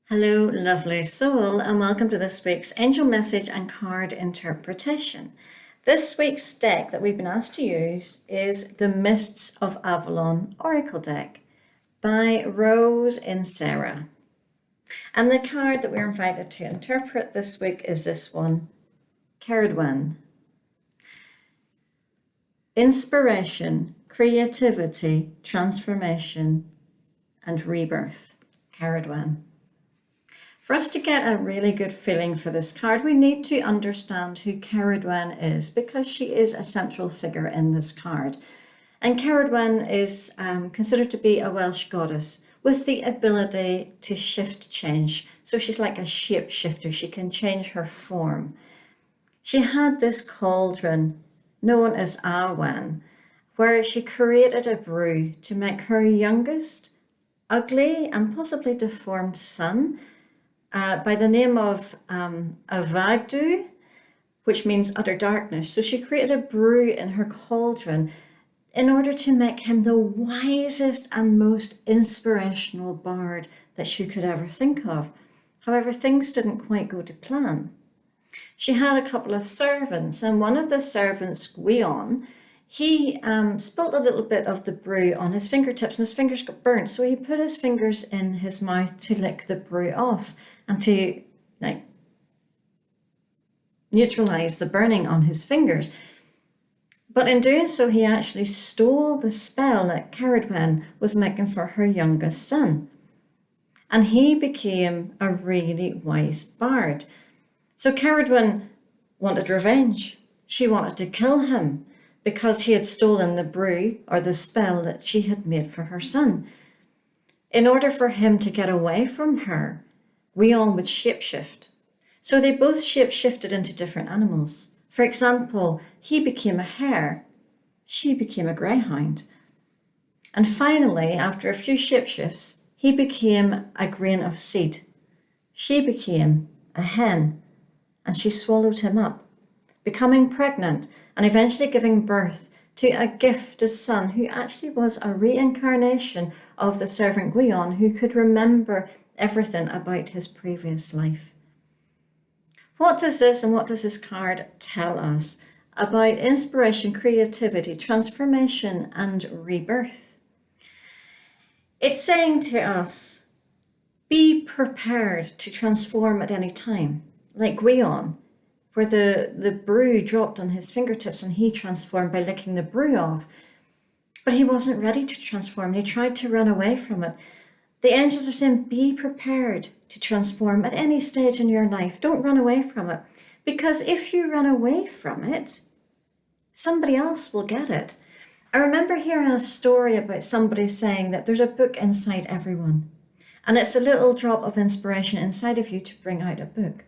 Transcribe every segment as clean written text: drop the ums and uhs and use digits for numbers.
Hello, lovely soul, and welcome to this week's Angel Message and Card Interpretation. This week's deck that we've been asked to use is the Mists of Avalon Oracle deck by Rose in Sarah. And the card that we're invited to interpret this week is this one, Cerridwen. Inspiration, creativity, transformation, and rebirth. Cerridwen. For us to get a really good feeling for this card, we need to understand who Cerridwen is, because she is a central figure in this card. And Cerridwen is considered to be a Welsh goddess with the ability to shift change. So she's like a shapeshifter. She can change her form. She had this cauldron known as Awen, where she created a brew to make her youngest, ugly and possibly deformed son, by the name of Avagdu, which means utter darkness. So she created a brew in her cauldron in order to make him the wisest and most inspirational bard that she could ever think of. However, things didn't quite go to plan. She had a couple of servants, and one of the servants, Gwion, he spilt a little bit of the brew on his fingertips and his fingers got burnt. So he put his fingers in his mouth to lick the brew off and to neutralize the burning on his fingers. But in doing so, he actually stole the spell that Cerridwen was making for her youngest son. And he became a really wise bard. So Cerridwen wanted revenge. She wanted to kill him, because he had stolen the brew or the spell that she had made for her son. In order for him to get away from her, Gwion would shapeshift. So they both shapeshifted into different animals. For example, he became a hare, she became a greyhound. And finally, after a few shapeshifts, he became a grain of seed. She became a hen, and she swallowed him up, becoming pregnant and eventually giving birth to a gifted son who actually was a reincarnation of the servant Gwion, who could remember everything about his previous life. What does this card tell us about inspiration, creativity, transformation, and rebirth? It's saying to us, be prepared to transform at any time, like Gwion, where the brew dropped on his fingertips and he transformed by licking the brew off. But he wasn't ready to transform. He tried to run away from it. The angels are saying, be prepared to transform at any stage in your life. Don't run away from it. Because if you run away from it, somebody else will get it. I remember hearing a story about somebody saying that there's a book inside everyone. And it's a little drop of inspiration inside of you to bring out a book.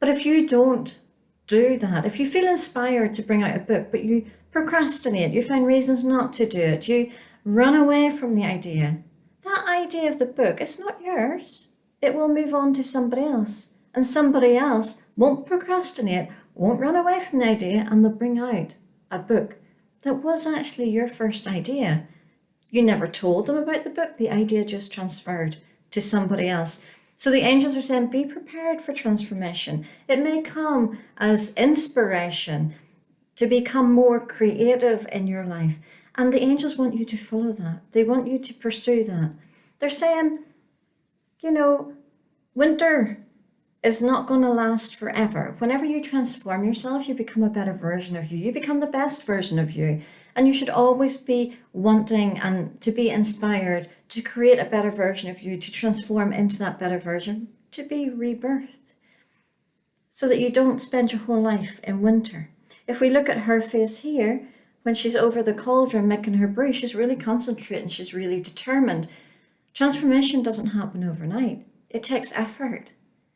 But if you don't do that, if you feel inspired to bring out a book, but you procrastinate, you find reasons not to do it, you run away from the idea, that idea of the book, it's not yours. It will move on to somebody else. And somebody else won't procrastinate, won't run away from the idea, and they'll bring out a book that was actually your first idea. You never told them about the book, the idea just transferred to somebody else. So the angels are saying, be prepared for transformation. It may come as inspiration to become more creative in your life. And the angels want you to follow that. They want you to pursue that. They're saying, winter is not going to last forever. Whenever you transform yourself, you become a better version of you. You become the best version of you. And you should always be wanting and to be inspired to create a better version of you, to transform into that better version, to be rebirthed, so that you don't spend your whole life in winter. If we look at her face here, when she's over the cauldron making her brew, she's really concentrating, she's really determined. Transformation doesn't happen overnight. It takes effort.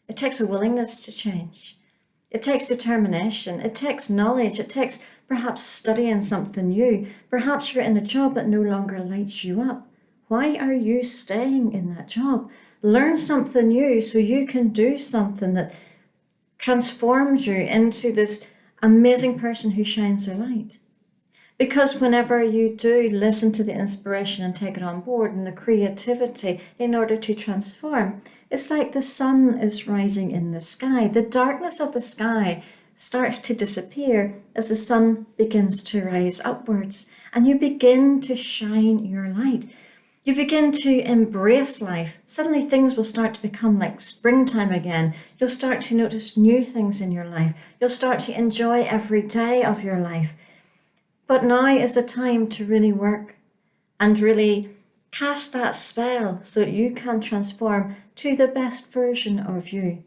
It takes a willingness to change. It takes determination. It takes knowledge. It takes perhaps studying something new. Perhaps you're in a job that no longer lights you up. Why are you staying in that job? Learn something new so you can do something that transforms you into this amazing person who shines their light. Because whenever you do listen to the inspiration and take it on board and the creativity in order to transform, it's like the sun is rising in the sky. The darkness of the sky starts to disappear as the sun begins to rise upwards, and you begin to shine your light. You begin to embrace life. Suddenly things will start to become like springtime again. You'll start to notice new things in your life. You'll start to enjoy every day of your life. But now is the time to really work and really cast that spell so that you can transform to the best version of you.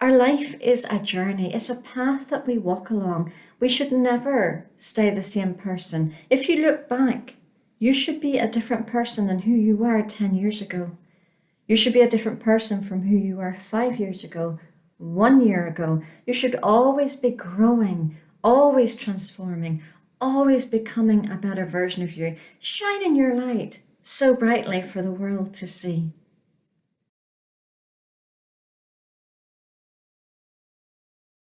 Our life is a journey. It's a path that we walk along. We should never stay the same person. If you look back, you should be a different person than who you were 10 years ago. You should be a different person from who you were 5 years ago, 1 year ago. You should always be growing, always transforming, always becoming a better version of you, shining your light so brightly for the world to see.